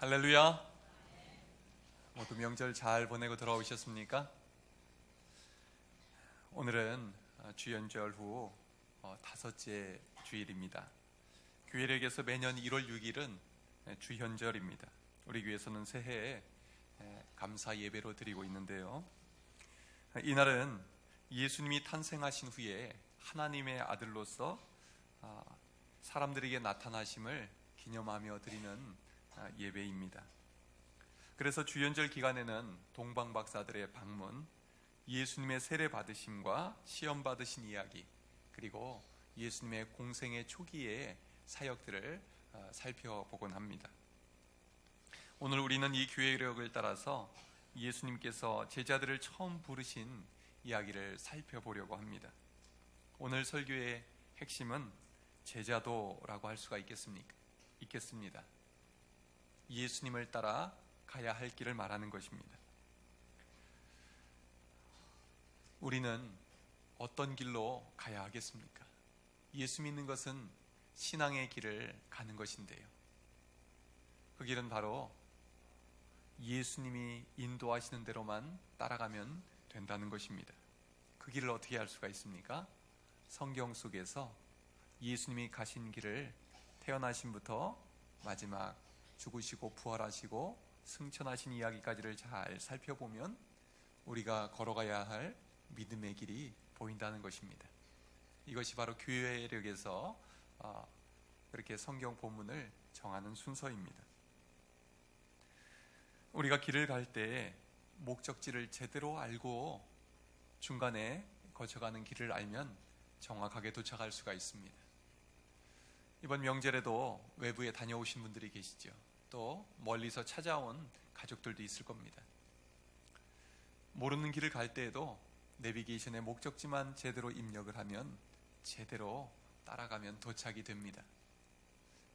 할렐루야. 모두 명절 잘 보내고 돌아오셨습니까? 오늘은 주연절 후 다섯째 주일입니다. 교회력에서 매년 1월 6일은 주현절입니다. 우리 교회에서는 새해에 감사 예배로 드리고 있는데요, 이날은 예수님이 탄생하신 후에 하나님의 아들로서 사람들에게 나타나심을 기념하며 드리는 예배입니다. 그래서 주연절 기간에는 동방박사들의 방문, 예수님의 세례 받으심과 시험 받으신 이야기, 그리고 예수님의 공생의 초기의 사역들을 살펴보곤 합니다. 오늘 우리는 이 교회력을 따라서 예수님께서 제자들을 처음 부르신 이야기를 살펴보려고 합니다. 오늘 설교의 핵심은 제자도라고 할 수가 있겠습니다. 예수님을 따라 가야 할 길을 말하는 것입니다. 우리는 어떤 길로 가야 하겠습니까? 예수 믿는 것은 신앙의 길을 가는 것인데요, 그 길은 바로 예수님이 인도하시는 대로만 따라가면 된다는 것입니다. 그 길을 어떻게 알 수가 있습니까? 성경 속에서 예수님이 가신 길을 태어나심부터 마지막 죽으시고 부활하시고 승천하신 이야기까지를 잘 살펴보면 우리가 걸어가야 할 믿음의 길이 보인다는 것입니다. 이것이 바로 교회력에서 이렇게 성경 본문을 정하는 순서입니다. 우리가 길을 갈 때 목적지를 제대로 알고 중간에 거쳐가는 길을 알면 정확하게 도착할 수가 있습니다. 이번 명절에도 외부에 다녀오신 분들이 계시죠. 또 멀리서 찾아온 가족들도 있을 겁니다. 모르는 길을 갈 때에도 내비게이션의 목적지만 제대로 입력을 하면 제대로 따라가면 도착이 됩니다.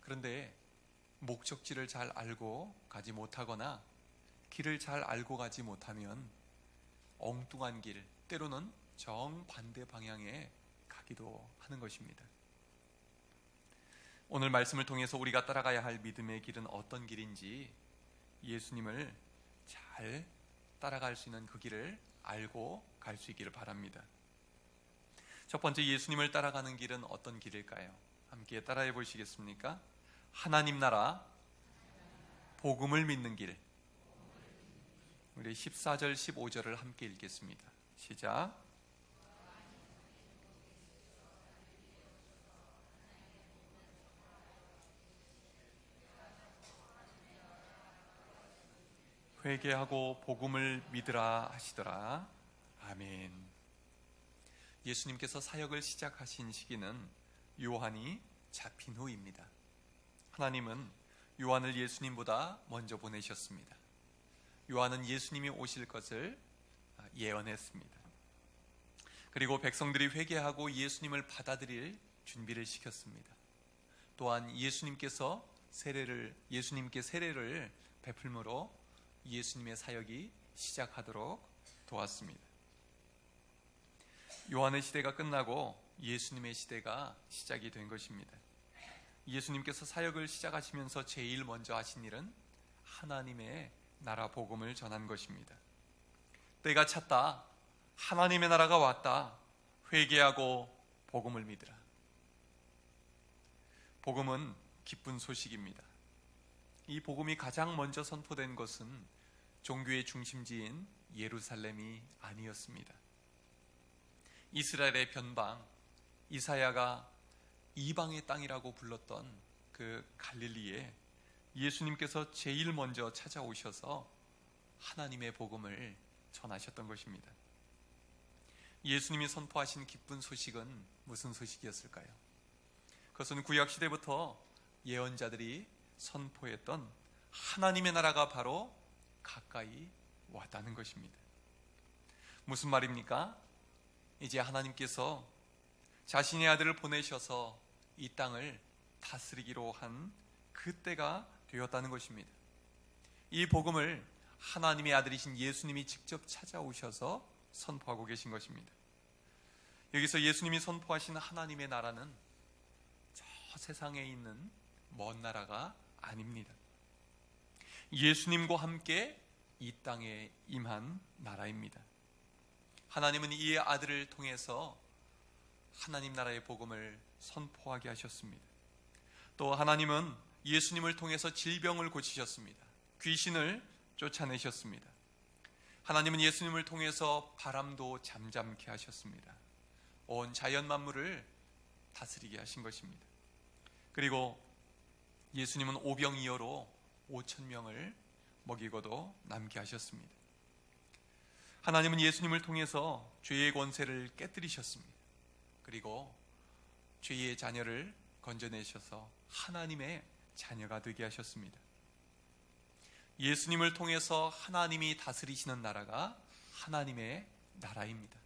그런데 목적지를 잘 알고 가지 못하거나 길을 잘 알고 가지 못하면 엉뚱한 길, 때로는 정반대 방향에 가기도 하는 것입니다. 오늘 말씀을 통해서 우리가 따라가야 할 믿음의 길은 어떤 길인지, 예수님을 잘 따라갈 수 있는 그 길을 알고 갈 수 있기를 바랍니다. 첫 번째, 예수님을 따라가는 길은 어떤 길일까요? 함께 따라해 보시겠습니까? 하나님 나라 복음을 믿는 길. 우리 14절 15절을 함께 읽겠습니다. 시작. 회개하고 복음을 믿으라 하시더라. 아멘. 예수님께서 사역을 시작하신 시기는 요한이 잡힌 후입니다. 하나님은 요한을 예수님보다 먼저 보내셨습니다. 요한은 예수님이 오실 것을 예언했습니다. 그리고 백성들이 회개하고 예수님을 받아들일 준비를 시켰습니다. 또한 예수님께 세례를 베풀므로 예수님의 사역이 시작하도록 도왔습니다. 요한의 시대가 끝나고 예수님의 시대가 시작이 된 것입니다. 예수님께서 사역을 시작하시면서 제일 먼저 하신 일은 하나님의 나라 복음을 전한 것입니다. 때가 찼다. 하나님의 나라가 왔다. 회개하고 복음을 믿으라. 복음은 기쁜 소식입니다. 이 복음이 가장 먼저 선포된 것은 종교의 중심지인 예루살렘이 아니었습니다. 이스라엘의 변방, 이사야가 이방의 땅이라고 불렀던 그 갈릴리에 예수님께서 제일 먼저 찾아오셔서 하나님의 복음을 전하셨던 것입니다. 예수님이 선포하신 기쁜 소식은 무슨 소식이었을까요? 그것은 구약시대부터 예언자들이 선포했던 하나님의 나라가 바로 가까이 왔다는 것입니다. 무슨 말입니까? 이제 하나님께서 자신의 아들을 보내셔서 이 땅을 다스리기로 한 그때가 되었다는 것입니다. 이 복음을 하나님의 아들이신 예수님이 직접 찾아오셔서 선포하고 계신 것입니다. 여기서 예수님이 선포하신 하나님의 나라는 저 세상에 있는 먼 나라가 아닙니다. 예수님과 함께 이 땅에 임한 나라입니다. 하나님은 이의 아들을 통해서 하나님 나라의 복음을 선포하게 하셨습니다. 또 하나님은 예수님을 통해서 질병을 고치셨습니다. 귀신을 쫓아내셨습니다. 하나님은 예수님을 통해서 바람도 잠잠케 하셨습니다. 온 자연 만물을 다스리게 하신 것입니다. 그리고 예수님은 오병이어로 5,000명을 먹이고도 남게 하셨습니다. 하나님은 예수님을 통해서 죄의 권세를 깨뜨리셨습니다. 그리고 죄의 자녀를 건져내셔서 하나님의 자녀가 되게 하셨습니다. 예수님을 통해서 하나님이 다스리시는 나라가 하나님의 나라입니다.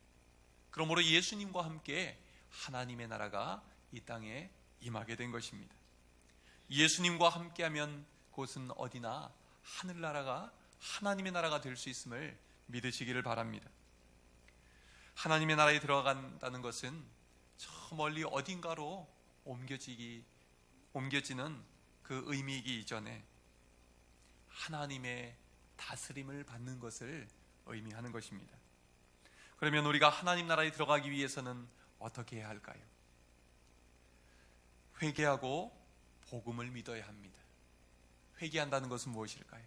그러므로 예수님과 함께 하나님의 나라가 이 땅에 임하게 된 것입니다. 예수님과 함께하면 그곳은 어디나 하늘나라가 하나님의 나라가 될 수 있음을 믿으시기를 바랍니다. 하나님의 나라에 들어간다는 것은 저 멀리 어딘가로 옮겨지는 그 의미이기 이전에 하나님의 다스림을 받는 것을 의미하는 것입니다. 그러면 우리가 하나님 나라에 들어가기 위해서는 어떻게 해야 할까요? 회개하고 복음을 믿어야 합니다. 회개한다는 것은 무엇일까요?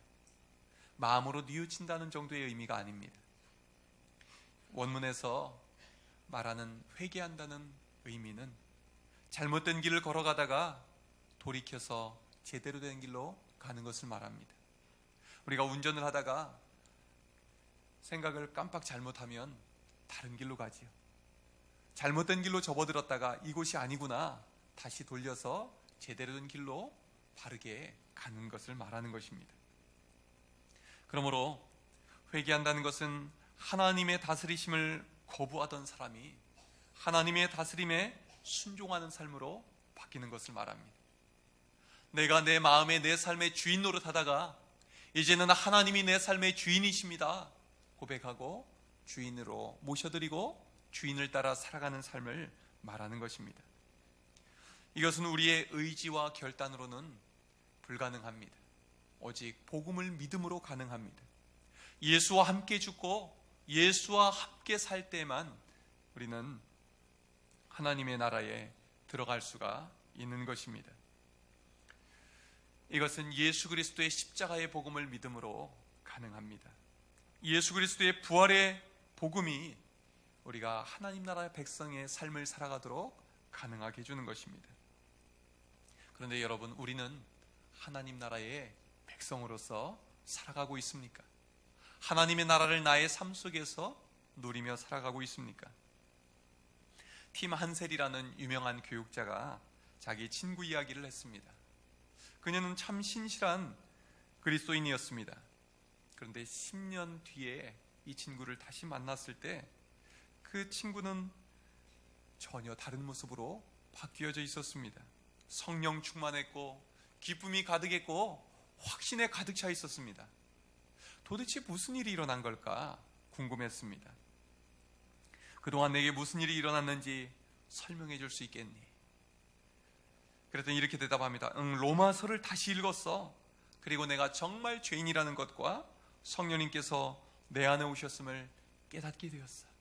마음으로 뉘우친다는 정도의 의미가 아닙니다. 원문에서 말하는 회개한다는 의미는 잘못된 길을 걸어가다가 돌이켜서 제대로 된 길로 가는 것을 말합니다. 우리가 운전을 하다가 생각을 깜빡 잘못하면 다른 길로 가지요. 잘못된 길로 접어들었다가 이곳이 아니구나 다시 돌려서 제대로 된 길로 바르게 가는 것을 말하는 것입니다. 그러므로 회개한다는 것은 하나님의 다스리심을 거부하던 사람이 하나님의 다스림에 순종하는 삶으로 바뀌는 것을 말합니다. 내가 내 마음에 내 삶의 주인 노릇하다가 이제는 하나님이 내 삶의 주인이십니다 고백하고 주인으로 모셔드리고 주인을 따라 살아가는 삶을 말하는 것입니다. 이것은 우리의 의지와 결단으로는 불가능합니다. 오직 복음을 믿음으로 가능합니다. 예수와 함께 죽고 예수와 함께 살 때만 우리는 하나님의 나라에 들어갈 수가 있는 것입니다. 이것은 예수 그리스도의 십자가의 복음을 믿음으로 가능합니다. 예수 그리스도의 부활의 복음이 우리가 하나님 나라의 백성의 삶을 살아가도록 가능하게 해주는 것입니다. 그런데 여러분, 우리는 하나님 나라의 백성으로서 살아가고 있습니까? 하나님의 나라를 나의 삶 속에서 누리며 살아가고 있습니까? 팀 한셀이라는 유명한 교육자가 자기 친구 이야기를 했습니다. 그녀는 참 신실한 그리스도인이었습니다. 그런데 10년 뒤에 이 친구를 다시 만났을 때 그 친구는 전혀 다른 모습으로 바뀌어져 있었습니다. 성령 충만했고 기쁨이 가득했고 확신에 가득 차 있었습니다. 도대체 무슨 일이 일어난 걸까 궁금했습니다. 그동안 내게 무슨 일이 일어났는지 설명해 줄 수 있겠니? 그랬더니 이렇게 대답합니다. 로마서를 다시 읽었어. 그리고 내가 정말 죄인이라는 것과 성령님께서 내 안에 오셨음을 깨닫게 되었어.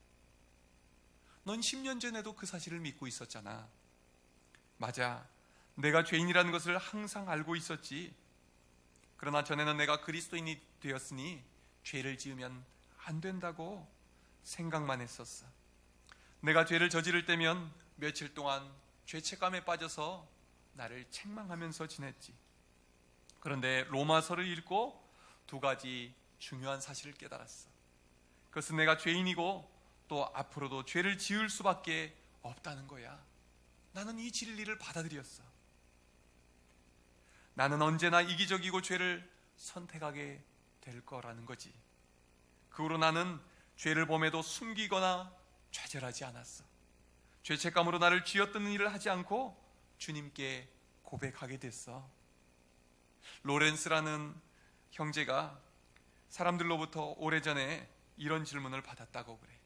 넌 10년 전에도 그 사실을 믿고 있었잖아. 맞아, 내가 죄인이라는 것을 항상 알고 있었지. 그러나 전에는 내가 그리스도인이 되었으니 죄를 지으면 안 된다고 생각만 했었어. 내가 죄를 저지를 때면 며칠 동안 죄책감에 빠져서 나를 책망하면서 지냈지. 그런데 로마서를 읽고 두 가지 중요한 사실을 깨달았어. 그것은 내가 죄인이고 또 앞으로도 죄를 지을 수밖에 없다는 거야. 나는 이 진리를 받아들였어. 나는 언제나 이기적이고 죄를 선택하게 될 거라는 거지. 그 후로 나는 죄를 범해도 숨기거나 좌절하지 않았어. 죄책감으로 나를 쥐어뜯는 일을 하지 않고 주님께 고백하게 됐어. 로렌스라는 형제가 사람들로부터 오래전에 이런 질문을 받았다고 그래.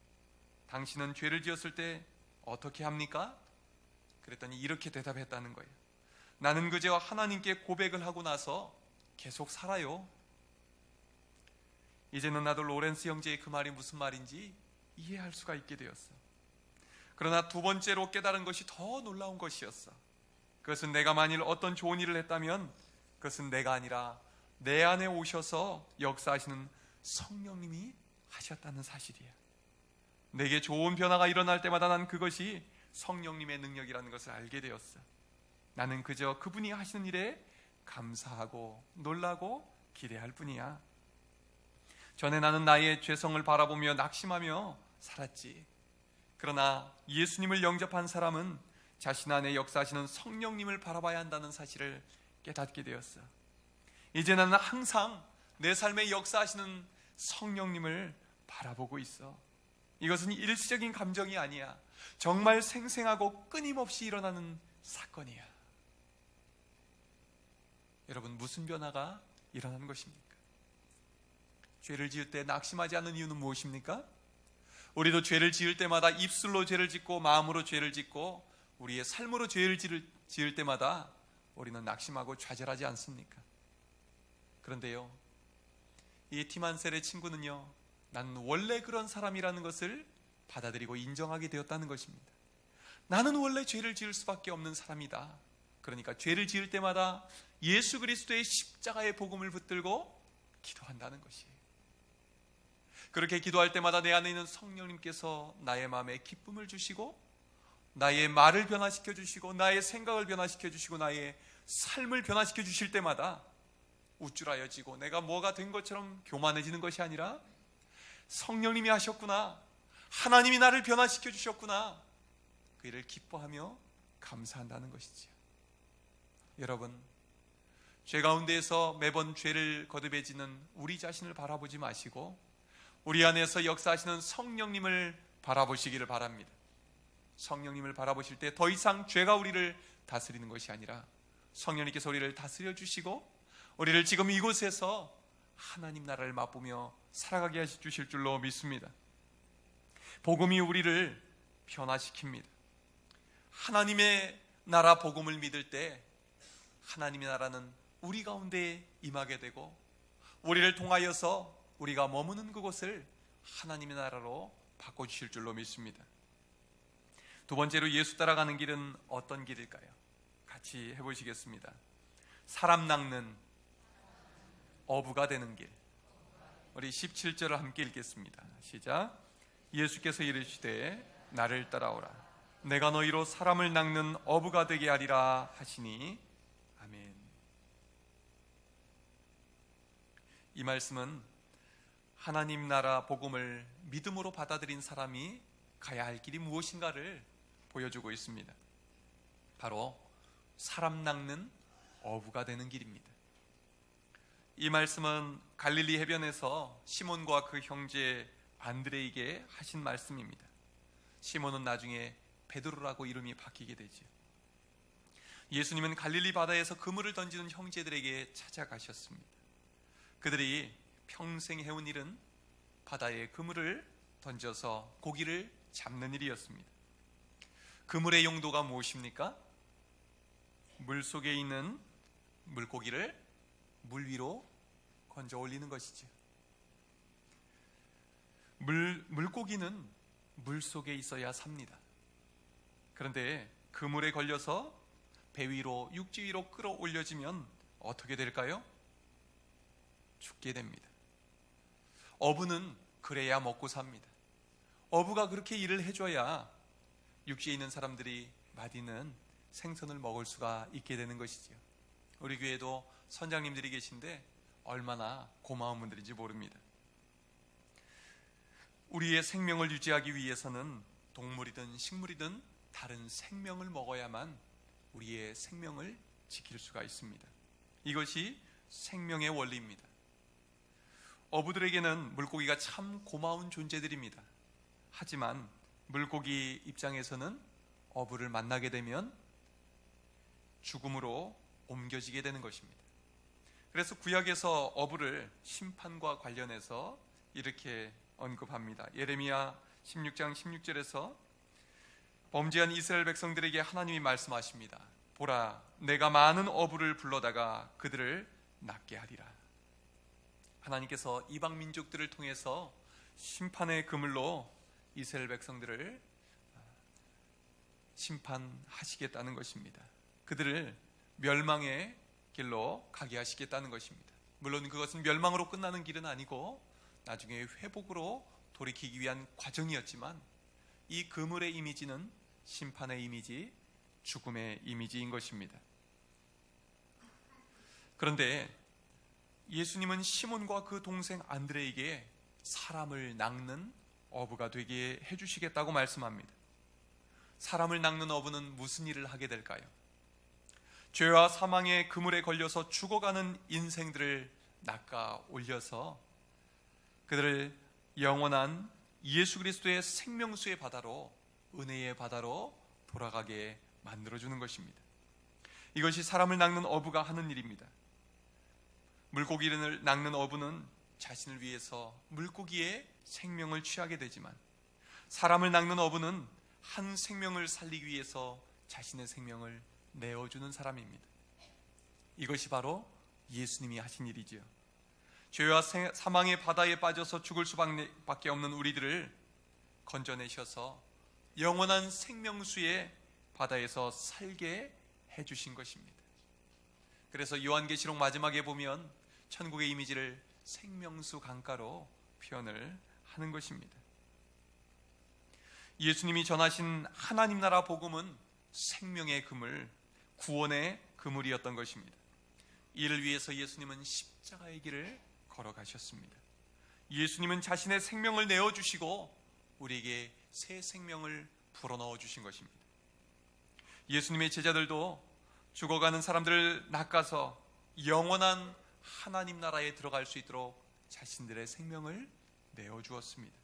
당신은 죄를 지었을 때 어떻게 합니까? 그랬더니 이렇게 대답했다는 거예요. 나는 그제와 하나님께 고백을 하고 나서 계속 살아요. 이제는 나도 로렌스 형제의 그 말이 무슨 말인지 이해할 수가 있게 되었어. 그러나 두 번째로 깨달은 것이 더 놀라운 것이었어. 그것은 내가 만일 어떤 좋은 일을 했다면 그것은 내가 아니라 내 안에 오셔서 역사하시는 성령님이 하셨다는 사실이야. 내게 좋은 변화가 일어날 때마다 난 그것이 성령님의 능력이라는 것을 알게 되었어. 나는 그저 그분이 하시는 일에 감사하고 놀라고 기대할 뿐이야. 전에 나는 나의 죄성을 바라보며 낙심하며 살았지. 그러나 예수님을 영접한 사람은 자신 안에 역사하시는 성령님을 바라봐야 한다는 사실을 깨닫게 되었어. 이제 나는 항상 내 삶에 역사하시는 성령님을 바라보고 있어. 이것은 일시적인 감정이 아니야. 정말 생생하고 끊임없이 일어나는 사건이야. 여러분, 무슨 변화가 일어나는 것입니까? 죄를 지을 때 낙심하지 않는 이유는 무엇입니까? 우리도 죄를 지을 때마다 입술로 죄를 짓고 마음으로 죄를 짓고 우리의 삶으로 죄를 지을 때마다 우리는 낙심하고 좌절하지 않습니까? 그런데요, 이 티만셀의 친구는요, 나는 원래 그런 사람이라는 것을 받아들이고 인정하게 되었다는 것입니다. 나는 원래 죄를 지을 수밖에 없는 사람이다. 그러니까 죄를 지을 때마다 예수 그리스도의 십자가의 복음을 붙들고 기도한다는 것이에요. 그렇게 기도할 때마다 내 안에 있는 성령님께서 나의 마음에 기쁨을 주시고 나의 말을 변화시켜 주시고 나의 생각을 변화시켜 주시고 나의 삶을 변화시켜 주실 때마다 우쭐하여지고 내가 뭐가 된 것처럼 교만해지는 것이 아니라 성령님이 하셨구나, 하나님이 나를 변화시켜 주셨구나, 그 일을 기뻐하며 감사한다는 것이지요. 여러분, 죄 가운데에서 매번 죄를 거듭해지는 우리 자신을 바라보지 마시고 우리 안에서 역사하시는 성령님을 바라보시기를 바랍니다. 성령님을 바라보실 때 더 이상 죄가 우리를 다스리는 것이 아니라 성령님께서 우리를 다스려 주시고 우리를 지금 이곳에서 하나님 나라를 맛보며 살아가게 하시 주실 줄로 믿습니다. 복음이 우리를 변화시킵니다. 하나님의 나라 복음을 믿을 때 하나님의 나라는 우리 가운데 임하게 되고 우리를 통하여서 우리가 머무는 그곳을 하나님의 나라로 바꿔주실 줄로 믿습니다. 두 번째로 예수 따라가는 길은 어떤 길일까요? 같이 해보시겠습니다. 사람 낚는 어부가 되는 길. 우리 17절을 함께 읽겠습니다. 시작. 예수께서 이르시되 나를 따라오라. 내가 너희로 사람을 낚는 어부가 되게 하리라 하시니 아멘. 이 말씀은 하나님 나라 복음을 믿음으로 받아들인 사람이 가야 할 길이 무엇인가를 보여주고 있습니다. 바로 사람 낚는 어부가 되는 길입니다. 이 말씀은 갈릴리 해변에서 시몬과 그 형제 안드레에게 하신 말씀입니다. 시몬은 나중에 베드로라고 이름이 바뀌게 되죠. 예수님은 갈릴리 바다에서 그물을 던지는 형제들에게 찾아가셨습니다. 그들이 평생 해온 일은 바다에 그물을 던져서 고기를 잡는 일이었습니다. 그물의 용도가 무엇입니까? 물속에 있는 물고기를 물 위로 건져 올리는 것이죠. 물고기는 물속에 있어야 삽니다. 그런데 그물에 걸려서 배 위로 육지 위로 끌어올려지면 어떻게 될까요? 죽게 됩니다. 어부는 그래야 먹고 삽니다. 어부가 그렇게 일을 해줘야 육지에 있는 사람들이 맛있는 생선을 먹을 수가 있게 되는 것이지요. 우리 교회도 선장님들이 계신데 얼마나 고마운 분들인지 모릅니다. 우리의 생명을 유지하기 위해서는 동물이든 식물이든 다른 생명을 먹어야만 우리의 생명을 지킬 수가 있습니다. 이것이 생명의 원리입니다. 어부들에게는 물고기가 참 고마운 존재들입니다. 하지만 물고기 입장에서는 어부를 만나게 되면 죽음으로 옮겨지게 되는 것입니다. 그래서 구약에서 어부를 심판과 관련해서 이렇게 언급합니다. 예레미야 16장 16절에서 범죄한 이스라엘 백성들에게 하나님이 말씀하십니다. 보라, 내가 많은 어부를 불러다가 그들을 낚게 하리라. 하나님께서 이방 민족들을 통해서 심판의 그물로 이스라엘 백성들을 심판하시겠다는 것입니다. 그들을 멸망의 길로 가게 하시겠다는 것입니다. 물론 그것은 멸망으로 끝나는 길은 아니고 나중에 회복으로 돌이키기 위한 과정이었지만, 이 그물의 이미지는 심판의 이미지, 죽음의 이미지인 것입니다. 그런데 예수님은 시몬과 그 동생 안드레에게 사람을 낚는 어부가 되게 해주시겠다고 말씀합니다. 사람을 낚는 어부는 무슨 일을 하게 될까요? 죄와 사망의 그물에 걸려서 죽어가는 인생들을 낚아 올려서 그들을 영원한 예수 그리스도의 생명수의 바다로, 은혜의 바다로 돌아가게 만들어주는 것입니다. 이것이 사람을 낚는 어부가 하는 일입니다. 물고기를 낚는 어부는 자신을 위해서 물고기의 생명을 취하게 되지만, 사람을 낚는 어부는 한 생명을 살리기 위해서 자신의 생명을 내어주는 사람입니다. 이것이 바로 예수님이 하신 일이지요. 죄와 사망의 바다에 빠져서 죽을 수밖에 없는 우리들을 건져내셔서 영원한 생명수의 바다에서 살게 해주신 것입니다. 그래서 요한계시록 마지막에 보면 천국의 이미지를 생명수 강가로 표현을 하는 것입니다. 예수님이 전하신 하나님 나라 복음은 생명의 그물, 구원의 그물이었던 것입니다. 이를 위해서 예수님은 십자가의 길을 걸어가셨습니다. 예수님은 자신의 생명을 내어주시고 우리에게 새 생명을 불어넣어 주신 것입니다. 예수님의 제자들도 죽어가는 사람들을 낚아서 영원한 하나님 나라에 들어갈 수 있도록 자신들의 생명을 내어주었습니다.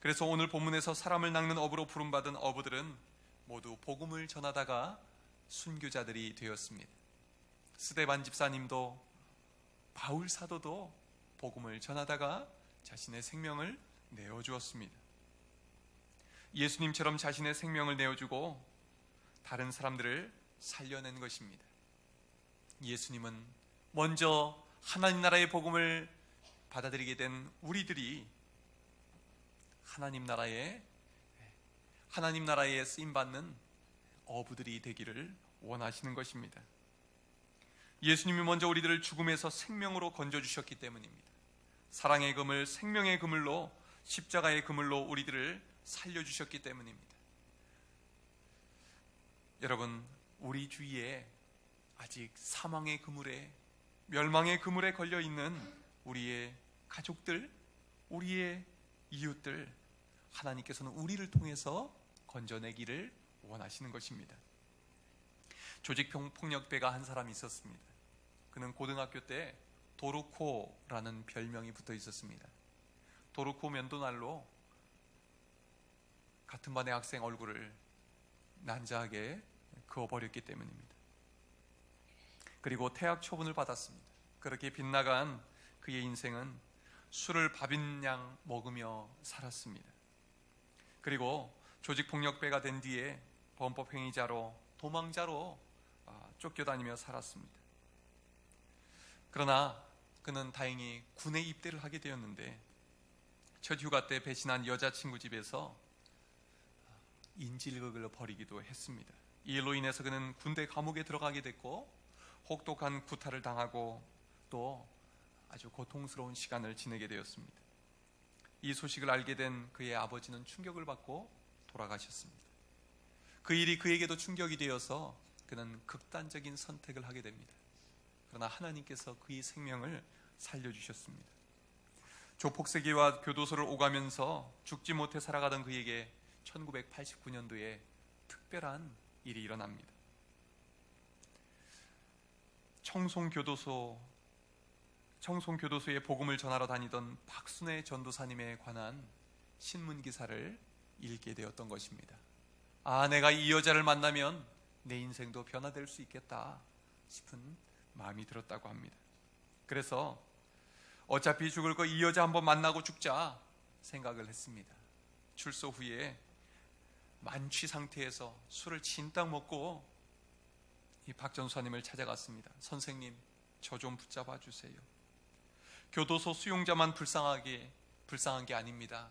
그래서 오늘 본문에서 사람을 낚는 어부로 부름받은 어부들은 모두 복음을 전하다가 순교자들이 되었습니다. 스데반 집사님도, 바울 사도도 복음을 전하다가 자신의 생명을 내어주었습니다. 예수님처럼 자신의 생명을 내어주고 다른 사람들을 살려낸 것입니다. 예수님은 먼저 하나님 나라의 복음을 받아들이게 된 우리들이 하나님 나라에 쓰임받는 어부들이 되기를 원하시는 것입니다. 예수님이 먼저 우리들을 죽음에서 생명으로 건져주셨기 때문입니다. 사랑의 그물, 생명의 그물로, 십자가의 그물로 우리들을 살려주셨기 때문입니다. 여러분, 우리 주위에 아직 사망의 그물에, 멸망의 그물에 걸려있는 우리의 가족들, 우리의 이웃들, 하나님께서는 우리를 통해서 건져내기를 원하시는 것입니다. 조직폭력배가 한 사람이 있었습니다. 그는 고등학교 때 도르코라는 별명이 붙어 있었습니다. 도르코 면도날로 같은 반의 학생 얼굴을 난자하게 그어버렸기 때문입니다. 그리고 퇴학 처분을 받았습니다. 그렇게 빗나간 그의 인생은 술을 밥인양 먹으며 살았습니다. 그리고 조직폭력배가 된 뒤에 범법행위자로, 도망자로 쫓겨다니며 살았습니다. 그러나 그는 다행히 군에 입대를 하게 되었는데, 첫 휴가 때 배신한 여자친구 집에서 인질극을 벌이기도 했습니다. 이 일로 인해서 그는 군대 감옥에 들어가게 됐고, 혹독한 구타를 당하고 또 아주 고통스러운 시간을 지내게 되었습니다. 이 소식을 알게 된 그의 아버지는 충격을 받고 돌아가셨습니다. 그 일이 그에게도 충격이 되어서 그는 극단적인 선택을 하게 됩니다. 그러나 하나님께서 그의 생명을 살려주셨습니다. 조폭세계와 교도소를 오가면서 죽지 못해 살아가던 그에게 1989년도에 특별한 일이 일어납니다. 청송교도소에 복음을 전하러 다니던 박순애 전도사님에 관한 신문 기사를 읽게 되었던 것입니다. 내가 이 여자를 만나면 내 인생도 변화될 수 있겠다 싶은 마음이 들었다고 합니다. 그래서 어차피 죽을 거 이 여자 한번 만나고 죽자 생각을 했습니다. 출소 후에 만취 상태에서 술을 진딱 먹고 이 박 전도사님을 찾아갔습니다. 선생님, 저 좀 붙잡아 주세요. 교도소 수용자만 불쌍한 게 아닙니다.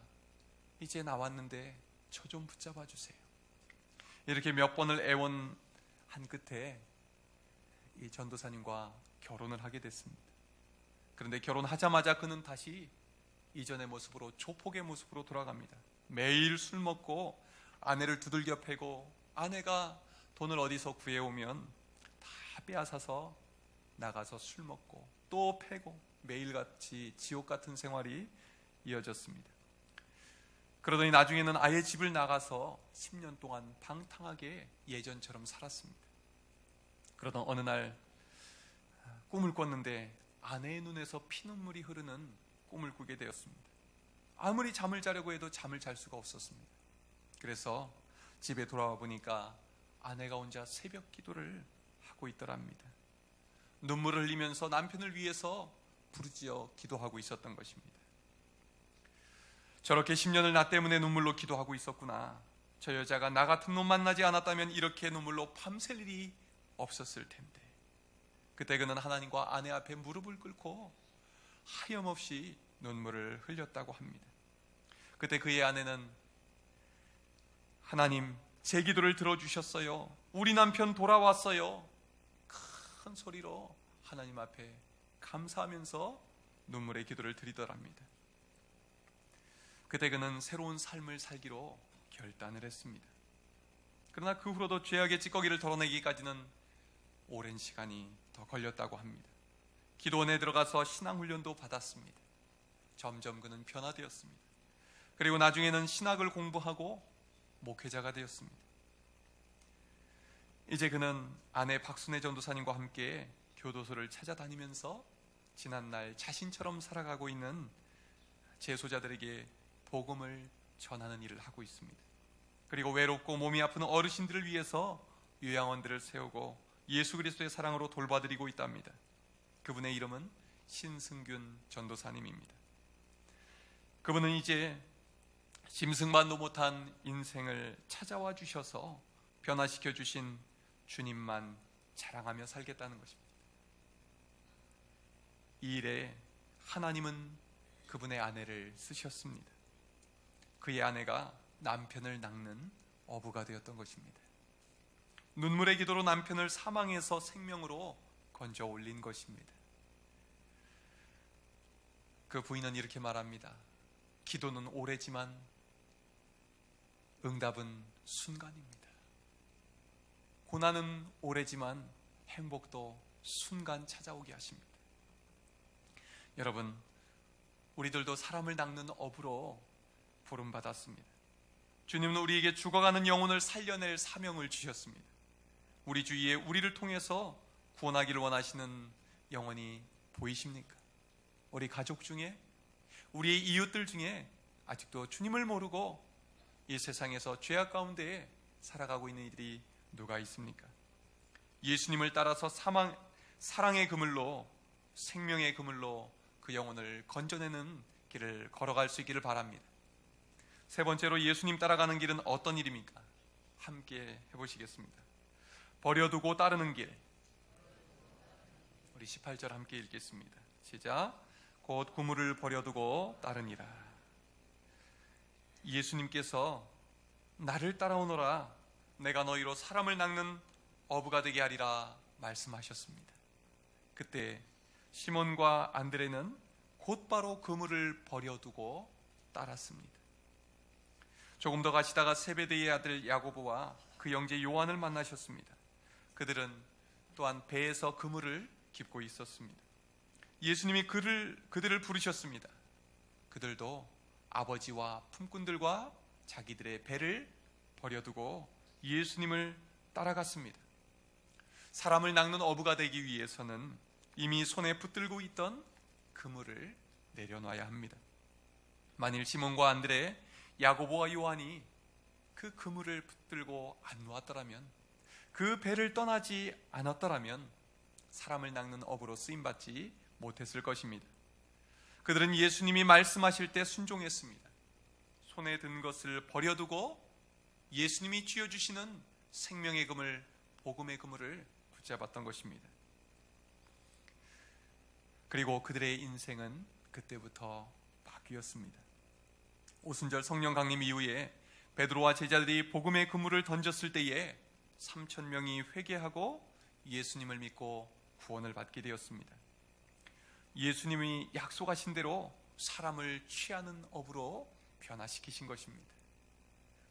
이제 나왔는데 저 좀 붙잡아 주세요. 이렇게 몇 번을 애원한 끝에 이 전도사님과 결혼을 하게 됐습니다. 그런데 결혼하자마자 그는 다시 이전의 모습으로, 조폭의 모습으로 돌아갑니다. 매일 술 먹고 아내를 두들겨 패고, 아내가 돈을 어디서 구해오면 다 빼앗아서 나가서 술 먹고 또 패고, 매일같이 지옥 같은 생활이 이어졌습니다. 그러더니 나중에는 아예 집을 나가서 10년 동안 방탕하게 예전처럼 살았습니다. 그러던 어느 날 꿈을 꿨는데 아내의 눈에서 피눈물이 흐르는 꿈을 꾸게 되었습니다. 아무리 잠을 자려고 해도 잠을 잘 수가 없었습니다. 그래서 집에 돌아와 보니까 아내가 혼자 새벽 기도를 하고 있더랍니다. 눈물을 흘리면서 남편을 위해서 부르짖어 기도하고 있었던 것입니다. 저렇게 10년을 나 때문에 눈물로 기도하고 있었구나. 저 여자가 나 같은 놈 만나지 않았다면 이렇게 눈물로 밤샐 일이 없었을 텐데. 그때 그는 하나님과 아내 앞에 무릎을 꿇고 하염없이 눈물을 흘렸다고 합니다. 그때 그의 아내는 하나님, 제 기도를 들어주셨어요. 우리 남편 돌아왔어요. 큰 소리로 하나님 앞에 감사하면서 눈물의 기도를 드리더랍니다. 그때 그는 새로운 삶을 살기로 결단을 했습니다. 그러나 그 후로도 죄악의 찌꺼기를 덜어내기까지는 오랜 시간이 더 걸렸다고 합니다. 기도원에 들어가서 신앙훈련도 받았습니다. 점점 그는 변화되었습니다. 그리고 나중에는 신학을 공부하고 목회자가 되었습니다. 이제 그는 아내 박순애 전도사님과 함께 교도소를 찾아다니면서 지난날 자신처럼 살아가고 있는 재소자들에게 복음을 전하는 일을 하고 있습니다. 그리고 외롭고 몸이 아픈 어르신들을 위해서 요양원들을 세우고 예수 그리스도의 사랑으로 돌봐드리고 있답니다. 그분의 이름은 신승균 전도사님입니다. 그분은 이제 짐승만도 못한 인생을 찾아와 주셔서 변화시켜 주신 주님만 자랑하며 살겠다는 것입니다. 이 일에 하나님은 그분의 아내를 쓰셨습니다. 그의 아내가 남편을 낚는 어부가 되었던 것입니다. 눈물의 기도로 남편을 사망에서 생명으로 건져 올린 것입니다. 그 부인은 이렇게 말합니다. 기도는 오래지만 응답은 순간입니다. 고난은 오래지만 행복도 순간 찾아오게 하십니다. 여러분, 우리들도 사람을 낚는 어부로 부름받았습니다. 주님은 우리에게 죽어가는 영혼을 살려낼 사명을 주셨습니다. 우리 주위에 우리를 통해서 구원하기를 원하시는 영혼이 보이십니까? 우리 가족 중에, 우리의 이웃들 중에 아직도 주님을 모르고 이 세상에서 죄악 가운데 살아가고 있는 이들이 누가 있습니까? 예수님을 따라서 사랑의 그물로, 생명의 그물로 그 영혼을 건져내는 길을 걸어갈 수 있기를 바랍니다. 세 번째로 예수님 따라가는 길은 어떤 일입니까? 함께 해보시겠습니다. 버려두고 따르는 길. 우리 18절 함께 읽겠습니다. 시작. 곧 그물을 버려두고 따르니라. 예수님께서 나를 따라오너라, 내가 너희로 사람을 낚는 어부가 되게 하리라 말씀하셨습니다. 그때 시몬과 안드레는 곧바로 그물을 버려두고 따랐습니다. 조금 더 가시다가 세베대의 아들 야고보와 그 형제 요한을 만나셨습니다. 그들은 또한 배에서 그물을 깁고 있었습니다. 예수님이 그들을 부르셨습니다. 그들도 아버지와 품꾼들과 자기들의 배를 버려두고 예수님을 따라갔습니다. 사람을 낚는 어부가 되기 위해서는 이미 손에 붙들고 있던 그물을 내려놔야 합니다. 만일 시몬과 안드레, 야고보와 요한이 그 그물을 붙들고 안 놓았더라면, 그 배를 떠나지 않았더라면 사람을 낚는 어부로 쓰임받지 못했을 것입니다. 그들은 예수님이 말씀하실 때 순종했습니다. 손에 든 것을 버려두고 예수님이 쥐어주시는 생명의 그물, 복음의 그물을 붙잡았던 것입니다. 그리고 그들의 인생은 그때부터 바뀌었습니다. 오순절 성령 강림 이후에 베드로와 제자들이 복음의 그물을 던졌을 때에 3,000명이 회개하고 예수님을 믿고 구원을 받게 되었습니다. 예수님이 약속하신 대로 사람을 취하는 업으로 변화시키신 것입니다.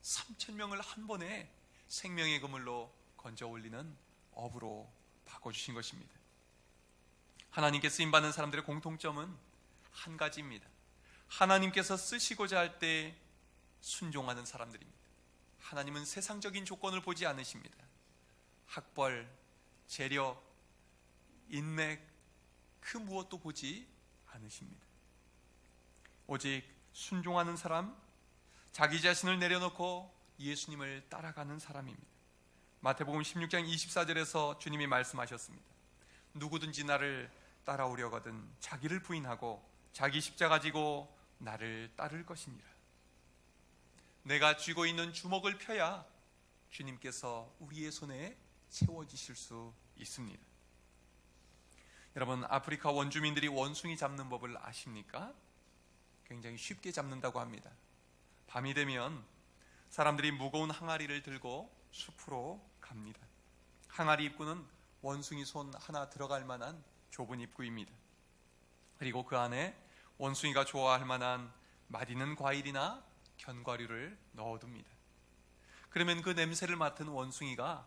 3,000명을 한 번에 생명의 그물로 건져 올리는 업으로 바꿔주신 것입니다. 하나님께 쓰임받는 사람들의 공통점은 한 가지입니다. 하나님께서 쓰시고자 할 때 순종하는 사람들입니다. 하나님은 세상적인 조건을 보지 않으십니다. 학벌, 재력, 인맥, 그 무엇도 보지 않으십니다. 오직 순종하는 사람, 자기 자신을 내려놓고 예수님을 따라가는 사람입니다. 마태복음 16장 24절에서 주님이 말씀하셨습니다. 누구든지 나를 따라오려거든 자기를 부인하고 자기 십자가 지고 나를 따를 것이니라. 내가 쥐고 있는 주먹을 펴야 주님께서 우리의 손에 채워지실 수 있습니다. 여러분, 아프리카 원주민들이 원숭이 잡는 법을 아십니까? 굉장히 쉽게 잡는다고 합니다. 밤이 되면 사람들이 무거운 항아리를 들고 숲으로 갑니다. 항아리 입구는 원숭이 손 하나 들어갈 만한 좁은 입구입니다. 그리고 그 안에 원숭이가 좋아할 만한 맛있는 과일이나 견과류를 넣어둡니다. 그러면 그 냄새를 맡은 원숭이가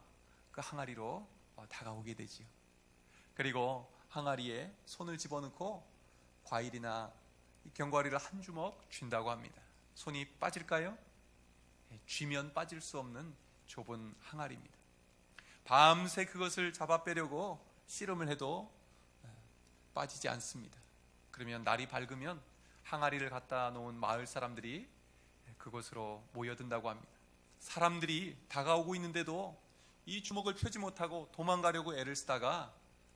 그 항아리로 다가오게 되지요. 그리고 항아리에 손을 집어넣고 과일이나 견과류를 한 주먹 쥔다고 합니다. 손이 빠질까요? 쥐면 빠질 수 없는 좁은 항아리입니다. 밤새 그것을 잡아 빼려고 씨름을 해도 빠지지 않습니다. 그러면 날이 밝으면 항아리를 갖다 놓은 마을 사람들이 그곳으로 모여든다고 합니다. 사람들이 다가오고 있는데도 이 주먹을 펴지 못하고 도망가려고 애를 쓰다가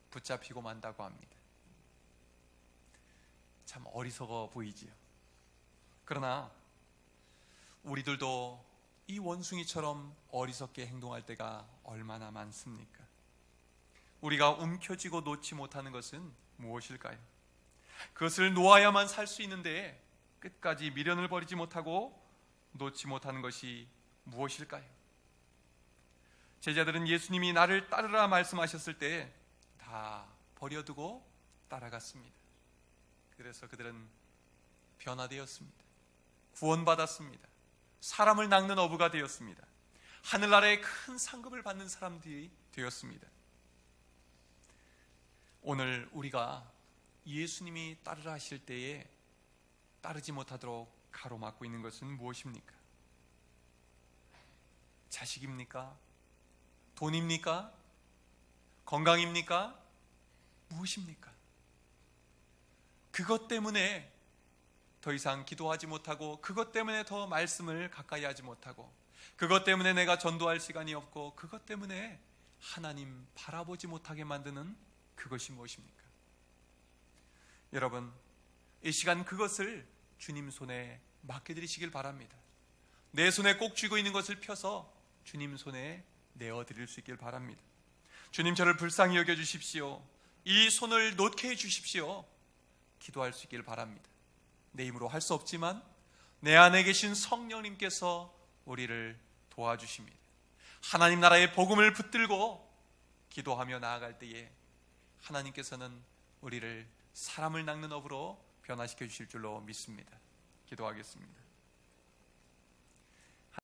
붙잡히고 만다고 합니다. 참 어리석어 보이지요. 그러나 우리들도 이 원숭이처럼 어리석게 행동할 때가 얼마나 많습니까? 우리가 움켜쥐고 놓지 못하는 것은 무엇일까요? 그것을 놓아야만 살 수 있는데 끝까지 미련을 버리지 못하고 놓지 못하는 것이 무엇일까요? 제자들은 예수님이 나를 따르라 말씀하셨을 때 다 버려두고 따라갔습니다. 그래서 그들은 변화되었습니다. 구원받았습니다. 사람을 낚는 어부가 되었습니다. 하늘나라의 큰 상급을 받는 사람들이 되었습니다. 오늘 우리가 예수님이 따르라 하실 때에 따르지 못하도록 가로막고 있는 것은 무엇입니까? 자식입니까? 돈입니까? 건강입니까? 무엇입니까? 그것 때문에 더 이상 기도하지 못하고, 그것 때문에 더 말씀을 가까이 하지 못하고, 그것 때문에 내가 전도할 시간이 없고, 그것 때문에 하나님 바라보지 못하게 만드는 그것이 무엇입니까? 여러분, 이 시간 그것을 주님 손에 맡겨드리시길 바랍니다. 내 손에 꼭 쥐고 있는 것을 펴서 주님 손에 내어드릴 수 있길 바랍니다. 주님, 저를 불쌍히 여겨주십시오. 이 손을 놓게 해주십시오. 기도할 수 있길 바랍니다. 내 힘으로 할 수 없지만 내 안에 계신 성령님께서 우리를 도와주십니다. 하나님 나라의 복음을 붙들고 기도하며 나아갈 때에 하나님께서는 우리를 사람을 낚는 업으로 변화시켜 주실 줄로 믿습니다. 기도하겠습니다.